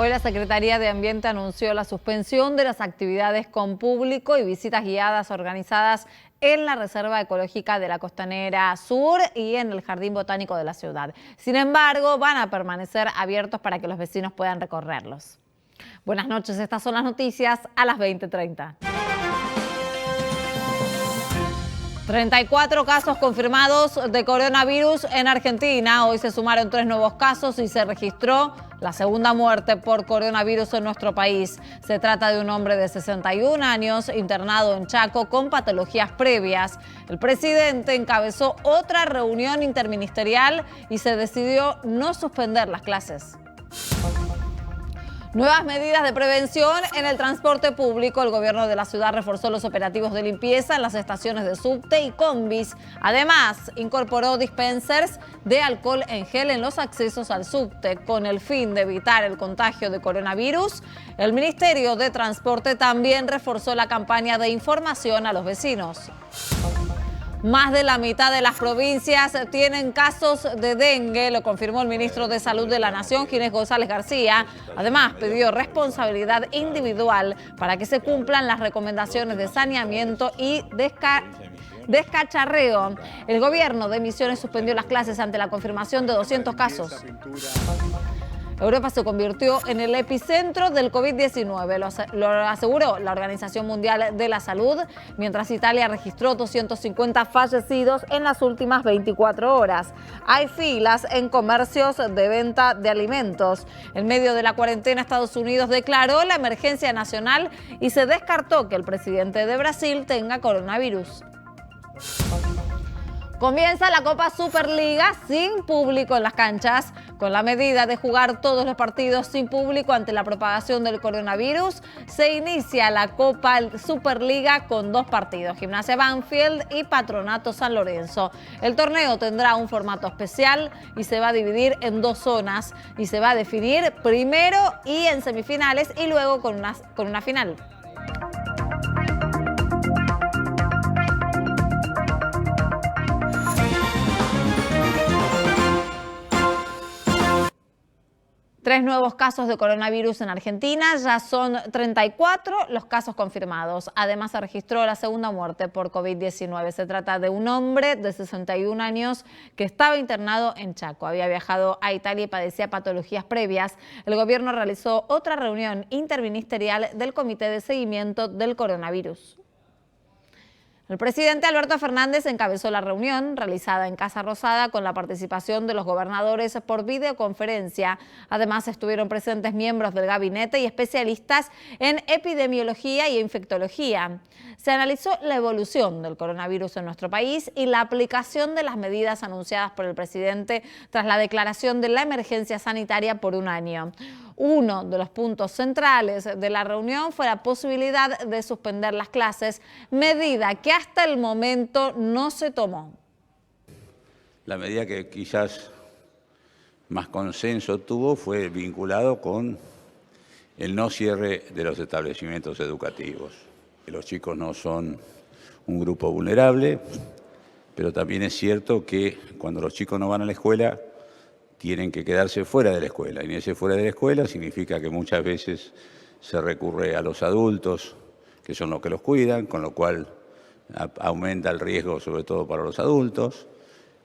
Hoy la Secretaría de Ambiente anunció la suspensión de las actividades con público y visitas guiadas organizadas en la Reserva Ecológica de la Costanera Sur y en el Jardín Botánico de la ciudad. Sin embargo, van a permanecer abiertos para que los vecinos puedan recorrerlos. Buenas noches, estas son las noticias a las 20:30. 34 casos confirmados de coronavirus en Argentina. Hoy se sumaron 3 nuevos casos y se registró la segunda muerte por coronavirus en nuestro país. Se trata de un hombre de 61 años internado en Chaco con patologías previas. El presidente encabezó otra reunión interministerial y se decidió no suspender las clases. Nuevas medidas de prevención en el transporte público. El gobierno de la ciudad reforzó los operativos de limpieza en las estaciones de subte y combis. Además, incorporó dispensers de alcohol en gel en los accesos al subte con el fin de evitar el contagio de coronavirus. El Ministerio de Transporte también reforzó la campaña de información a los vecinos. Más de la mitad de las provincias tienen casos de dengue, lo confirmó el ministro de Salud de la Nación, Ginés González García. Además, pidió responsabilidad individual para que se cumplan las recomendaciones de saneamiento y descacharreo. El gobierno de Misiones suspendió las clases ante la confirmación de 200 casos. Europa se convirtió en el epicentro del COVID-19, lo aseguró la Organización Mundial de la Salud, mientras Italia registró 250 fallecidos en las últimas 24 horas. Hay filas en comercios de venta de alimentos. En medio de la cuarentena, Estados Unidos declaró la emergencia nacional y se descartó que el presidente de Brasil tenga coronavirus. Comienza la Copa Superliga sin público en las canchas. Con la medida de jugar todos los partidos sin público ante la propagación del coronavirus, se inicia la Copa Superliga con 2 partidos, Gimnasia Banfield y Patronato San Lorenzo. El torneo tendrá un formato especial y se va a dividir en 2 zonas y se va a definir primero y en semifinales y luego con una final. Tres nuevos casos de coronavirus en Argentina, ya son 34 los casos confirmados. Además, se registró la segunda muerte por COVID-19. Se trata de un hombre de 61 años que estaba internado en Chaco. Había viajado a Italia y padecía patologías previas. El gobierno realizó otra reunión interministerial del Comité de Seguimiento del Coronavirus. El presidente Alberto Fernández encabezó la reunión realizada en Casa Rosada con la participación de los gobernadores por videoconferencia. Además, estuvieron presentes miembros del gabinete y especialistas en epidemiología y infectología. Se analizó la evolución del coronavirus en nuestro país y la aplicación de las medidas anunciadas por el presidente tras la declaración de la emergencia sanitaria por un año. Uno de los puntos centrales de la reunión fue la posibilidad de suspender las clases, medida que hasta el momento no se tomó. La medida que quizás más consenso tuvo fue vinculado con el no cierre de los establecimientos educativos. Los chicos no son un grupo vulnerable, pero también es cierto que cuando los chicos no van a la escuela, tienen que quedarse fuera de la escuela. Y ese fuera de la escuela significa que muchas veces se recurre a los adultos, que son los que los cuidan, con lo cual aumenta el riesgo sobre todo para los adultos.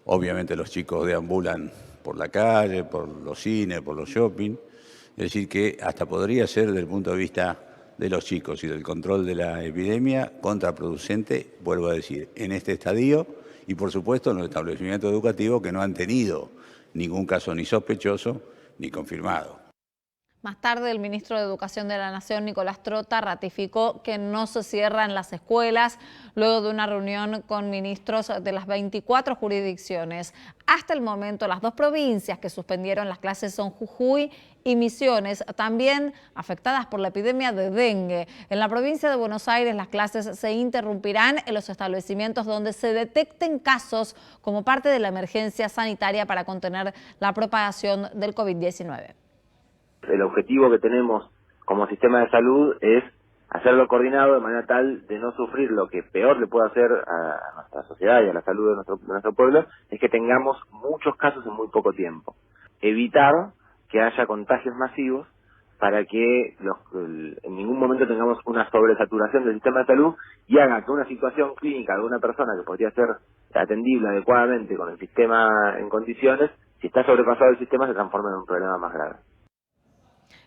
Obviamente los chicos deambulan por la calle, por los cines, por los shopping. Es decir, que hasta podría ser, desde el punto de vista de los chicos y del control de la epidemia, contraproducente, vuelvo a decir, en este estadio y por supuesto en los establecimientos educativos que no han tenido ningún caso ni sospechoso ni confirmado. Más tarde, el ministro de Educación de la Nación, Nicolás Trota, ratificó que no se cierran las escuelas luego de una reunión con ministros de las 24 jurisdicciones. Hasta el momento, las 2 provincias que suspendieron las clases son Jujuy y Misiones, también afectadas por la epidemia de dengue. En la provincia de Buenos Aires, las clases se interrumpirán en los establecimientos donde se detecten casos como parte de la emergencia sanitaria para contener la propagación del COVID-19. El objetivo que tenemos como sistema de salud es hacerlo coordinado de manera tal de no sufrir lo que peor le puede hacer a nuestra sociedad y a la salud de nuestro pueblo, es que tengamos muchos casos en muy poco tiempo. Evitar que haya contagios masivos para que en ningún momento tengamos una sobresaturación del sistema de salud y haga que una situación clínica de una persona que podría ser atendible adecuadamente con el sistema en condiciones, si está sobrepasado el sistema, se transforma en un problema más grave.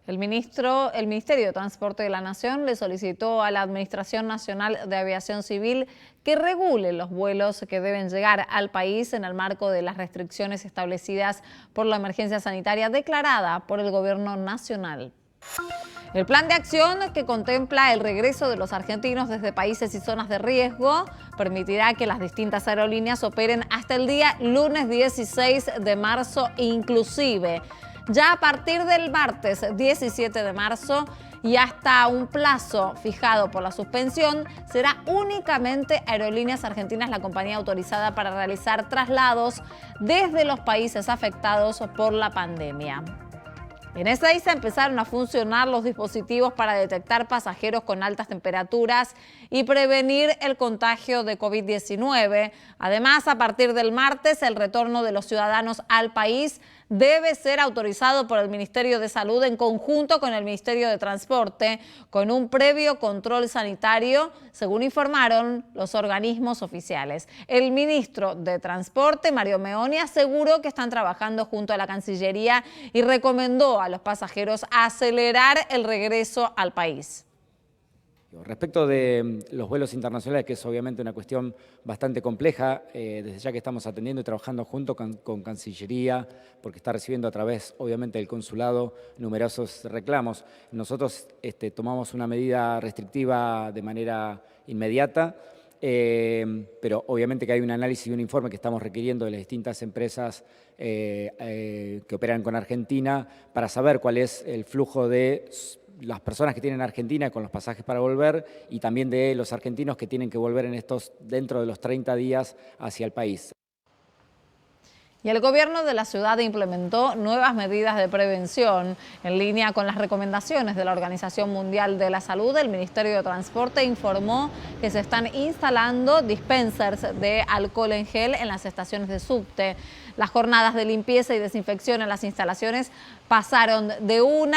El Ministerio de Transporte de la Nación le solicitó a la Administración Nacional de Aviación Civil que regule los vuelos que deben llegar al país en el marco de las restricciones establecidas por la emergencia sanitaria declarada por el Gobierno Nacional. El plan de acción, que contempla el regreso de los argentinos desde países y zonas de riesgo, permitirá que las distintas aerolíneas operen hasta el día lunes 16 de marzo inclusive. Ya a partir del martes 17 de marzo y hasta un plazo fijado por la suspensión, será únicamente Aerolíneas Argentinas la compañía autorizada para realizar traslados desde los países afectados por la pandemia. En Ezeiza empezaron a funcionar los dispositivos para detectar pasajeros con altas temperaturas y prevenir el contagio de COVID-19. Además, a partir del martes, el retorno de los ciudadanos al país debe ser autorizado por el Ministerio de Salud en conjunto con el Ministerio de Transporte, con un previo control sanitario, según informaron los organismos oficiales. El ministro de Transporte, Mario Meoni, aseguró que están trabajando junto a la Cancillería y recomendó a los pasajeros acelerar el regreso al país. Respecto de los vuelos internacionales, que es obviamente una cuestión bastante compleja, desde ya que estamos atendiendo y trabajando junto con Cancillería, porque está recibiendo a través, obviamente, del consulado numerosos reclamos. Nosotros tomamos una medida restrictiva de manera inmediata, pero obviamente que hay un análisis y un informe que estamos requiriendo de las distintas empresas que operan con Argentina para saber cuál es el flujo de las personas que tienen Argentina con los pasajes para volver y también de los argentinos que tienen que volver dentro de los 30 días hacia el país. Y el gobierno de la ciudad implementó nuevas medidas de prevención. En línea con las recomendaciones de la Organización Mundial de la Salud, el Ministerio de Transporte informó que se están instalando dispensers de alcohol en gel en las estaciones de subte. Las jornadas de limpieza y desinfección en las instalaciones pasaron de 1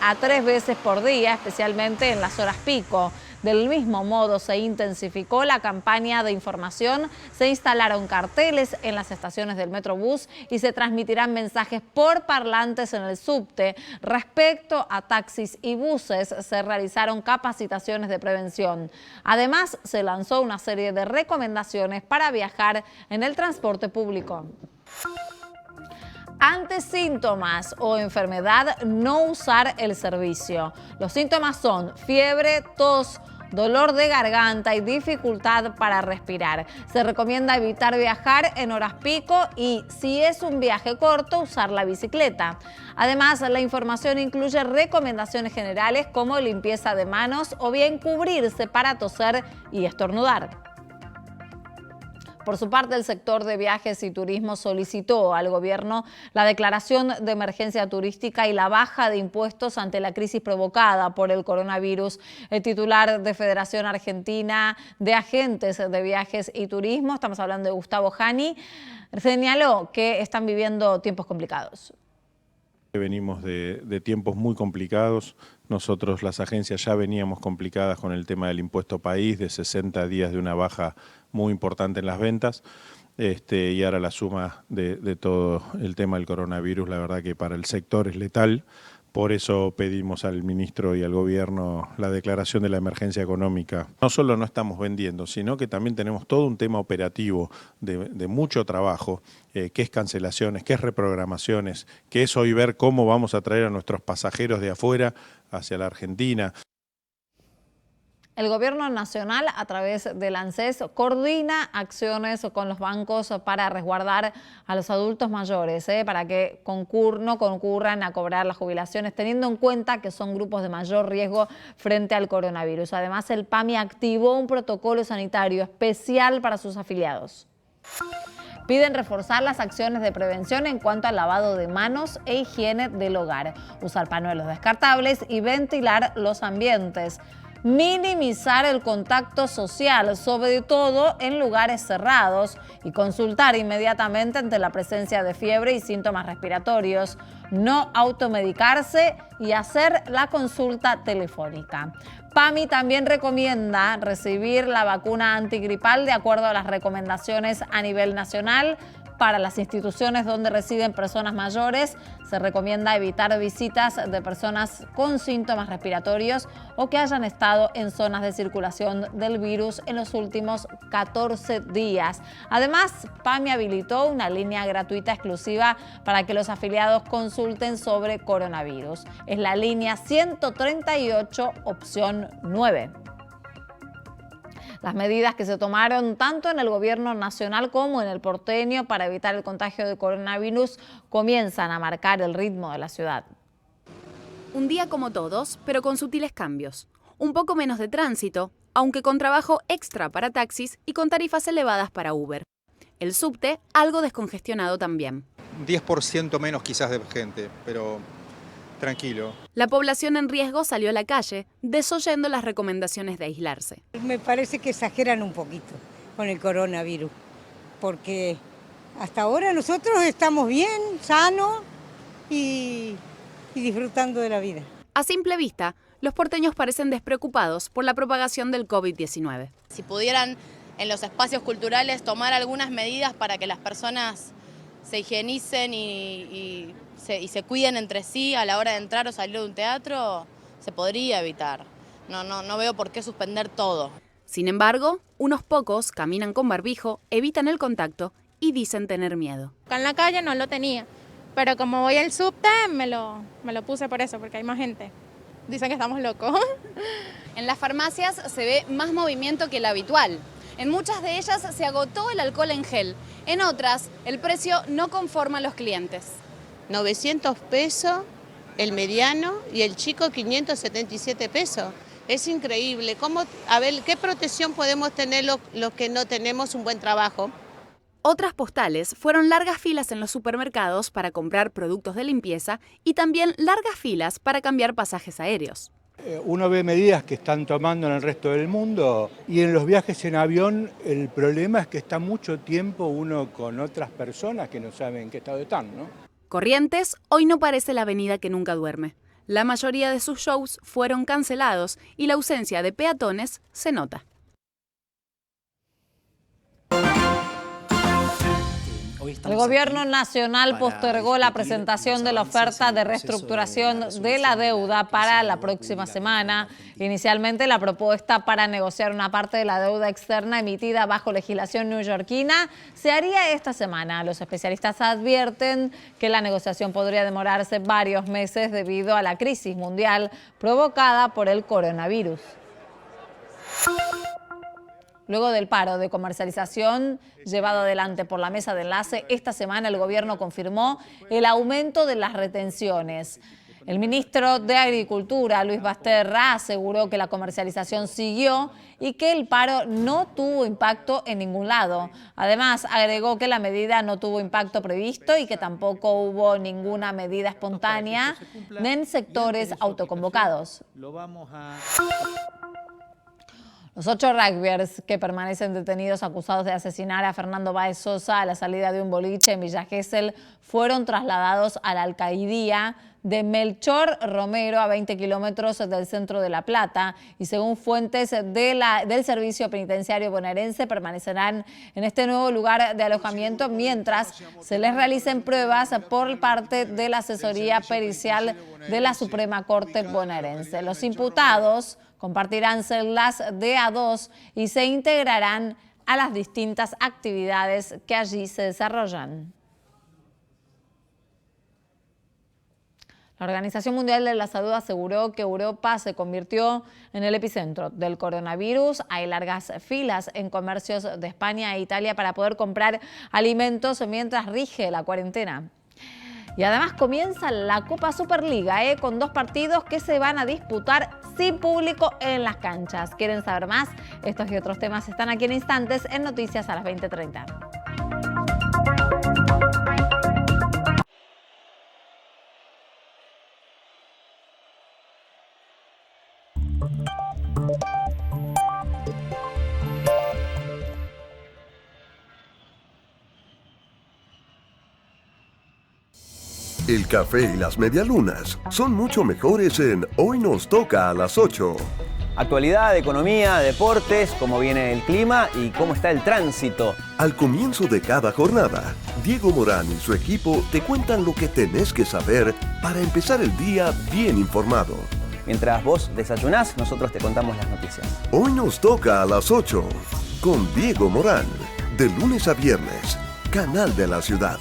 a 3 veces por día, especialmente en las horas pico. Del mismo modo, se intensificó la campaña de información, se instalaron carteles en las estaciones del Metrobús y se transmitirán mensajes por parlantes en el subte. Respecto a taxis y buses, se realizaron capacitaciones de prevención. Además, se lanzó una serie de recomendaciones para viajar en el transporte público. Ante síntomas o enfermedad, no usar el servicio. Los síntomas son fiebre, tos, dolor de garganta y dificultad para respirar. Se recomienda evitar viajar en horas pico y, si es un viaje corto, usar la bicicleta. Además, la información incluye recomendaciones generales como limpieza de manos o bien cubrirse para toser y estornudar. Por su parte, el sector de viajes y turismo solicitó al gobierno la declaración de emergencia turística y la baja de impuestos ante la crisis provocada por el coronavirus. El titular de Federación Argentina de Agentes de Viajes y Turismo, estamos hablando de Gustavo Jani, señaló que están viviendo tiempos complicados. Venimos de tiempos muy complicados. Nosotros, las agencias, ya veníamos complicadas con el tema del impuesto país, de 60 días de una baja muy importante en las ventas, y ahora la suma de todo el tema del coronavirus, la verdad que para el sector es letal. Por eso pedimos al ministro y al gobierno la declaración de la emergencia económica. No solo no estamos vendiendo, sino que también tenemos todo un tema operativo de mucho trabajo, que es cancelaciones, que es reprogramaciones, que es hoy ver cómo vamos a traer a nuestros pasajeros de afuera hacia la Argentina. El gobierno nacional, a través del ANSES, coordina acciones con los bancos para resguardar a los adultos mayores, para que no concurran a cobrar las jubilaciones, teniendo en cuenta que son grupos de mayor riesgo frente al coronavirus. Además, el PAMI activó un protocolo sanitario especial para sus afiliados. Piden reforzar las acciones de prevención en cuanto al lavado de manos e higiene del hogar, usar pañuelos descartables y ventilar los ambientes. minimizar el contacto social, sobre todo en lugares cerrados, y consultar inmediatamente ante la presencia de fiebre y síntomas respiratorios, no automedicarse y hacer la consulta telefónica. PAMI también recomienda recibir la vacuna antigripal de acuerdo a las recomendaciones a nivel nacional. Para las instituciones donde residen personas mayores, se recomienda evitar visitas de personas con síntomas respiratorios o que hayan estado en zonas de circulación del virus en los últimos 14 días. Además, PAMI habilitó una línea gratuita exclusiva para que los afiliados consulten sobre coronavirus. Es la línea 138, opción 9. Las medidas que se tomaron tanto en el gobierno nacional como en el porteño para evitar el contagio de coronavirus comienzan a marcar el ritmo de la ciudad. Un día como todos, pero con sutiles cambios. Un poco menos de tránsito, aunque con trabajo extra para taxis y con tarifas elevadas para Uber. El subte algo descongestionado también. 10% menos quizás de gente, pero tranquilo. La población en riesgo salió a la calle, desoyendo las recomendaciones de aislarse. Me parece que exageran un poquito con el coronavirus, porque hasta ahora nosotros estamos bien, sanos y disfrutando de la vida. A simple vista, los porteños parecen despreocupados por la propagación del COVID-19. Si pudieran en los espacios culturales tomar algunas medidas para que las personas se higienicen y se cuiden entre sí a la hora de entrar o salir de un teatro, se podría evitar. No veo por qué suspender todo. Sin embargo, unos pocos caminan con barbijo, evitan el contacto y dicen tener miedo. Acá en la calle no lo tenía, pero como voy al subte me lo puse por eso, porque hay más gente. Dicen que estamos locos. En las farmacias se ve más movimiento que el habitual. En muchas de ellas se agotó el alcohol en gel. En otras, el precio no conforma a los clientes. 900 pesos el mediano y el chico 577 pesos. Es increíble. A ver, ¿qué protección podemos tener los que no tenemos un buen trabajo? Otras postales fueron largas filas en los supermercados para comprar productos de limpieza y también largas filas para cambiar pasajes aéreos. Uno ve medidas que están tomando en el resto del mundo y en los viajes en avión el problema es que está mucho tiempo uno con otras personas que no saben en qué estado están, ¿no? Corrientes hoy no parece la avenida que nunca duerme. La mayoría de sus shows fueron cancelados y la ausencia de peatones se nota. El gobierno nacional postergó la presentación de la oferta de reestructuración de la deuda para la próxima semana. Inicialmente, la propuesta para negociar una parte de la deuda externa emitida bajo legislación neoyorquina se haría esta semana. Los especialistas advierten que la negociación podría demorarse varios meses debido a la crisis mundial provocada por el coronavirus. Luego del paro de comercialización llevado adelante por la mesa de enlace, esta semana el gobierno confirmó el aumento de las retenciones. El ministro de Agricultura, Luis Basterra, aseguró que la comercialización siguió y que el paro no tuvo impacto en ningún lado. Además, agregó que la medida no tuvo impacto previsto y que tampoco hubo ninguna medida espontánea en sectores autoconvocados. Los 8 rugbyers que permanecen detenidos acusados de asesinar a Fernando Báez Sosa a la salida de un boliche en Villa Gesell fueron trasladados a la alcaidía de Melchor Romero, a 20 kilómetros del centro de La Plata, y según fuentes del Servicio Penitenciario Bonaerense permanecerán en este nuevo lugar de alojamiento mientras se les realicen pruebas por parte de la asesoría pericial de la Suprema Corte bonaerense. Los imputados compartirán celdas de A2 y se integrarán a las distintas actividades que allí se desarrollan. La Organización Mundial de la Salud aseguró que Europa se convirtió en el epicentro del coronavirus. Hay largas filas en comercios de España e Italia para poder comprar alimentos mientras rige la cuarentena. Y además comienza la Copa Superliga, con 2 partidos que se van a disputar sin público en las canchas. ¿Quieren saber más? Estos y otros temas están aquí en instantes en Noticias a las 20:30. El café y las medialunas son mucho mejores en Hoy Nos Toca a las 8. Actualidad, economía, deportes, cómo viene el clima y cómo está el tránsito. Al comienzo de cada jornada, Diego Morán y su equipo te cuentan lo que tenés que saber para empezar el día bien informado. Mientras vos desayunás, nosotros te contamos las noticias. Hoy Nos Toca a las 8 con Diego Morán, de lunes a viernes, Canal de la Ciudad.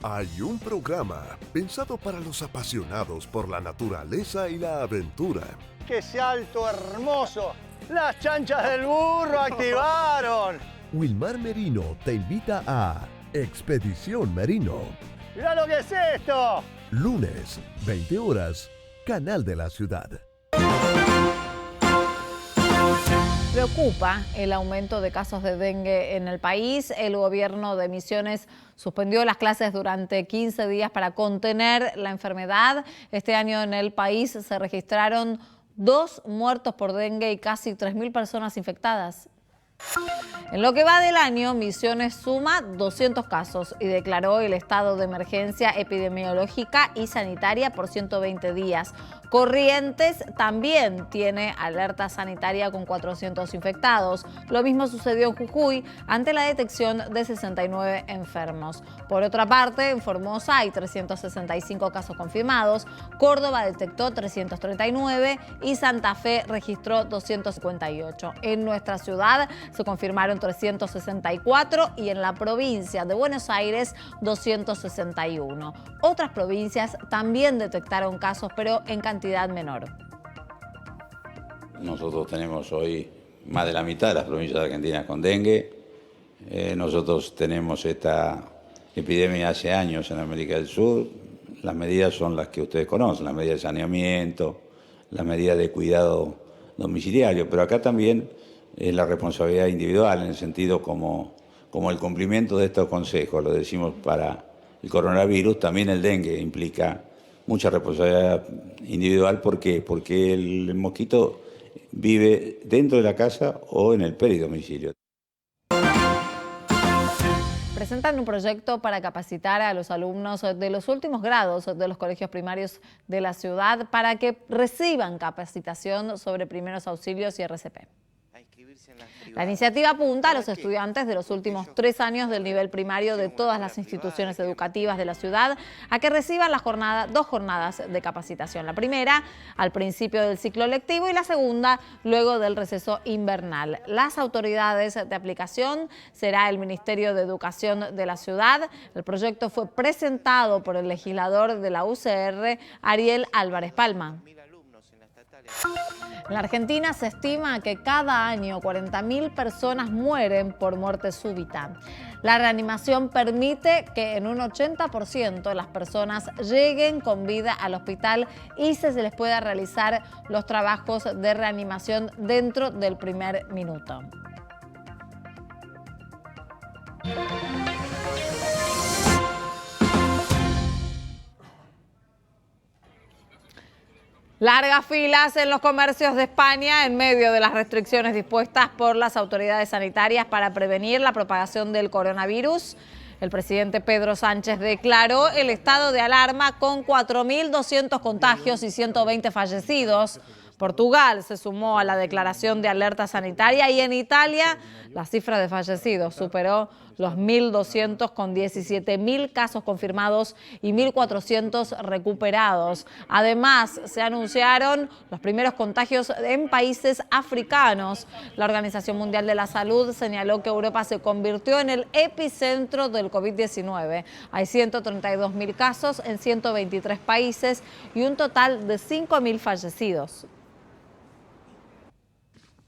Hay un programa pensado para los apasionados por la naturaleza y la aventura. ¡Qué salto hermoso! ¡Las chanchas del burro activaron! Wilmar Merino te invita a Expedición Merino. ¡Mirá lo que es esto! Lunes, 20 horas, Canal de la Ciudad. Preocupa el aumento de casos de dengue en el país. El gobierno de Misiones suspendió las clases durante 15 días para contener la enfermedad. Este año en el país se registraron 2 muertos por dengue y casi 3.000 personas infectadas. En lo que va del año, Misiones suma 200 casos y declaró el estado de emergencia epidemiológica y sanitaria por 120 días. Corrientes también tiene alerta sanitaria con 400 infectados. Lo mismo sucedió en Jujuy ante la detección de 69 enfermos. Por otra parte, en Formosa hay 365 casos confirmados, Córdoba detectó 339 y Santa Fe registró 258. En nuestra ciudad se confirmaron 364 y en la provincia de Buenos Aires 261. Otras provincias también detectaron casos, pero en cantidad menor. Nosotros tenemos hoy más de la mitad de las provincias de Argentina con dengue. Nosotros tenemos esta epidemia hace años en América del Sur. Las medidas son las que ustedes conocen, las medidas de saneamiento, las medidas de cuidado domiciliario, pero acá también es la responsabilidad individual en el sentido como el cumplimiento de estos consejos, lo decimos para el coronavirus, también el dengue implica mucha responsabilidad individual. ¿Por qué? Porque el mosquito vive dentro de la casa o en el peridomicilio. Presentan un proyecto para capacitar a los alumnos de los últimos grados de los colegios primarios de la ciudad para que reciban capacitación sobre primeros auxilios y RCP. La iniciativa apunta a los estudiantes de los últimos 3 años del nivel primario de todas las instituciones educativas de la ciudad a que reciban 2 jornadas de capacitación. La primera al principio del ciclo lectivo y la segunda luego del receso invernal. Las autoridades de aplicación será el Ministerio de Educación de la ciudad. El proyecto fue presentado por el legislador de la UCR, Ariel Álvarez Palma. En la Argentina se estima que cada año 40.000 personas mueren por muerte súbita. La reanimación permite que en un 80% las personas lleguen con vida al hospital y se les pueda realizar los trabajos de reanimación dentro del primer minuto. Largas filas en los comercios de España en medio de las restricciones dispuestas por las autoridades sanitarias para prevenir la propagación del coronavirus. El presidente Pedro Sánchez declaró el estado de alarma con 4.200 contagios y 120 fallecidos. Portugal se sumó a la declaración de alerta sanitaria y en Italia la cifra de fallecidos superó los 1.200 con 17.000 casos confirmados y 1.400 recuperados. Además, se anunciaron los primeros contagios en países africanos. La Organización Mundial de la Salud señaló que Europa se convirtió en el epicentro del COVID-19. Hay 132.000 casos en 123 países y un total de 5.000 fallecidos.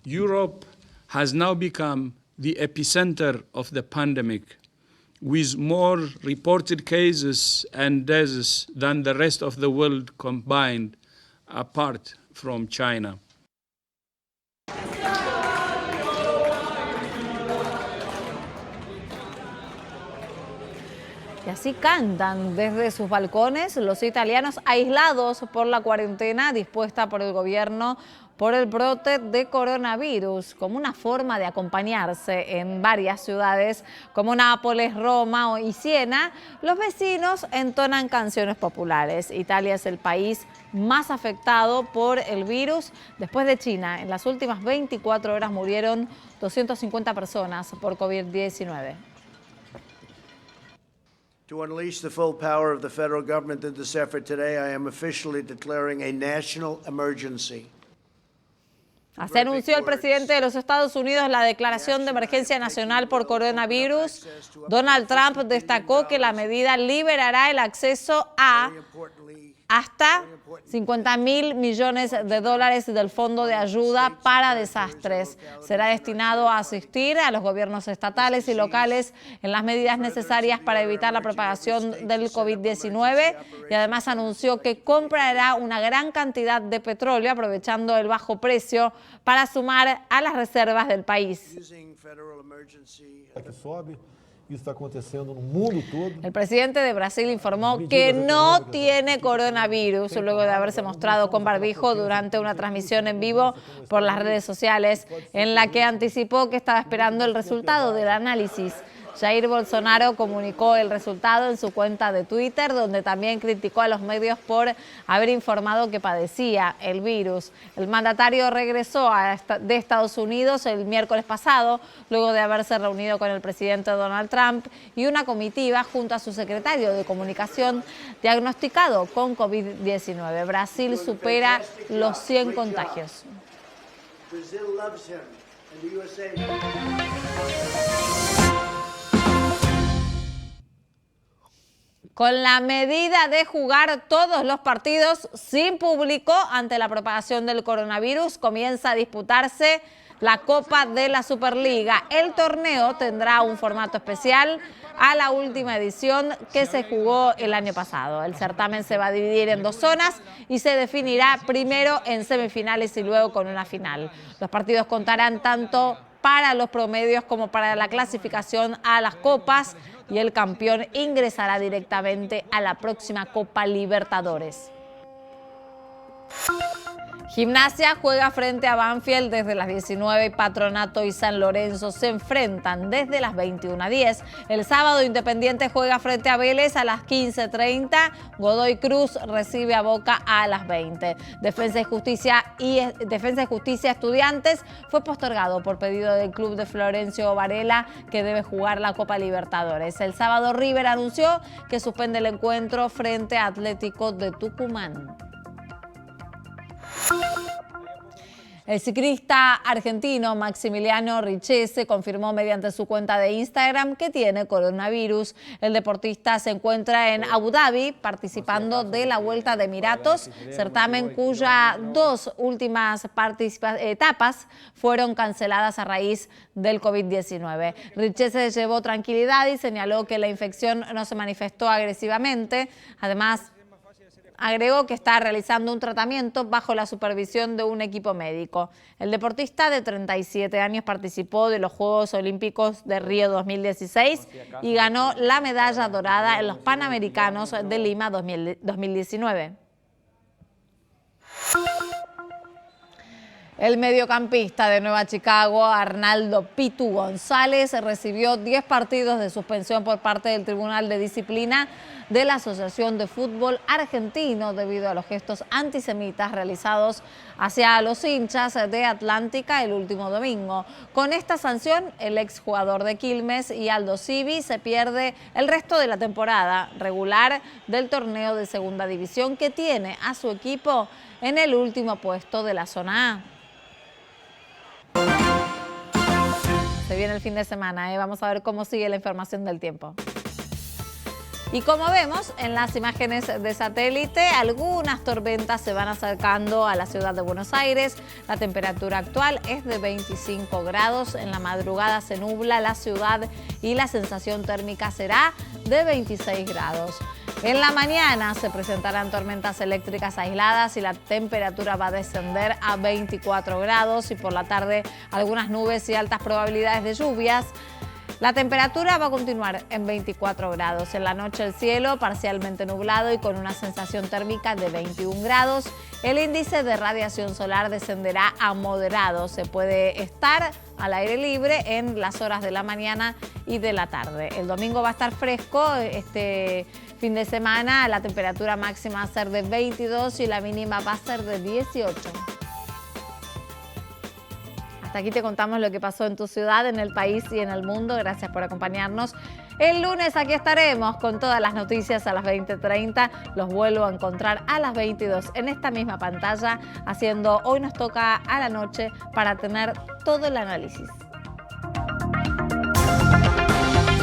Europe has now become the epicenter of the pandemic, with more reported cases and deaths than the rest of the world combined, apart from China. así cantan desde sus balcones los italianos aislados por la cuarentena dispuesta por el gobierno por el brote de coronavirus, como una forma de acompañarse en varias ciudades como Nápoles, Roma y Siena. Los vecinos entonan canciones populares. Italia es el país más afectado por el virus después de China. En las últimas 24 horas murieron 250 personas por COVID-19. To unleash the full power of the federal government in this effort today, I am officially declaring a national emergency. Así anunció el presidente de los Estados Unidos la declaración de emergencia nacional por coronavirus. Donald Trump destacó que la medida liberará el acceso a hasta 50.000 millones de dólares del Fondo de Ayuda para Desastres. Será destinado a asistir a los gobiernos estatales y locales en las medidas necesarias para evitar la propagación del COVID-19 y además anunció que comprará una gran cantidad de petróleo aprovechando el bajo precio para sumar a las reservas del país. El presidente de Brasil informó que no tiene coronavirus luego de haberse mostrado con barbijo durante una transmisión en vivo por las redes sociales en la que anticipó que estaba esperando el resultado del análisis. Jair Bolsonaro comunicó el resultado en su cuenta de Twitter, donde también criticó a los medios por haber informado que padecía el virus. El mandatario regresó de Estados Unidos el miércoles pasado, luego de haberse reunido con el presidente Donald Trump y una comitiva junto a su secretario de Comunicación diagnosticado con COVID-19. Brasil supera los 100 contagios. Con la medida de jugar todos los partidos sin público ante la propagación del coronavirus, comienza a disputarse la Copa de la Superliga. El torneo tendrá un formato especial a la última edición que se jugó el año pasado. El certamen se va a dividir en 2 zonas y se definirá primero en semifinales y luego con una final. Los partidos contarán tanto para los promedios como para la clasificación a las copas y el campeón ingresará directamente a la próxima Copa Libertadores. Gimnasia juega frente a Banfield desde las 19 y Patronato y San Lorenzo se enfrentan desde las 21:10. El sábado Independiente juega frente a Vélez a las 15:30. Godoy Cruz recibe a Boca a las 20. Defensa y Justicia Estudiantes fue postergado por pedido del club de Florencio Varela, que debe jugar la Copa Libertadores. El sábado River anunció que suspende el encuentro frente a Atlético de Tucumán. El ciclista argentino Maximiliano Richese confirmó mediante su cuenta de Instagram que tiene coronavirus. El deportista se encuentra en Abu Dhabi participando de la Vuelta de Emiratos, certamen cuyas 2 últimas etapas fueron canceladas a raíz del COVID-19. Richese llevó tranquilidad y señaló que la infección no se manifestó agresivamente. Además, agregó que está realizando un tratamiento bajo la supervisión de un equipo médico. El deportista de 37 años participó de los Juegos Olímpicos de Río 2016 y ganó la medalla dorada en los Panamericanos de Lima 2019. El mediocampista de Nueva Chicago, Arnaldo Pitu González, recibió 10 partidos de suspensión por parte del Tribunal de Disciplina de la Asociación de Fútbol Argentino debido a los gestos antisemitas realizados hacia los hinchas de Atlántica el último domingo. Con esta sanción, el exjugador de Quilmes y Aldo Civi se pierde el resto de la temporada regular del torneo de Segunda División, que tiene a su equipo en el último puesto de la zona A. Se viene el fin de semana, vamos a ver cómo sigue la información del tiempo. Y como vemos en las imágenes de satélite, algunas tormentas se van acercando a la ciudad de Buenos Aires. La temperatura actual es de 25 grados. En la madrugada se nubla la ciudad y la sensación térmica será de 26 grados. En la mañana se presentarán tormentas eléctricas aisladas y la temperatura va a descender a 24 grados. Y por la tarde algunas nubes y altas probabilidades de lluvias. La temperatura va a continuar en 24 grados. En la noche el cielo parcialmente nublado y con una sensación térmica de 21 grados. El índice de radiación solar descenderá a moderado. Se puede estar al aire libre en las horas de la mañana y de la tarde. El domingo va a estar fresco. Este fin de semana la temperatura máxima va a ser de 22 y la mínima va a ser de 18. Hasta aquí te contamos lo que pasó en tu ciudad, en el país y en el mundo. Gracias por acompañarnos. El lunes aquí estaremos con todas las noticias a las 20:30. Los vuelvo a encontrar a las 22 en esta misma pantalla, haciendo Hoy Nos Toca a la Noche para tener todo el análisis.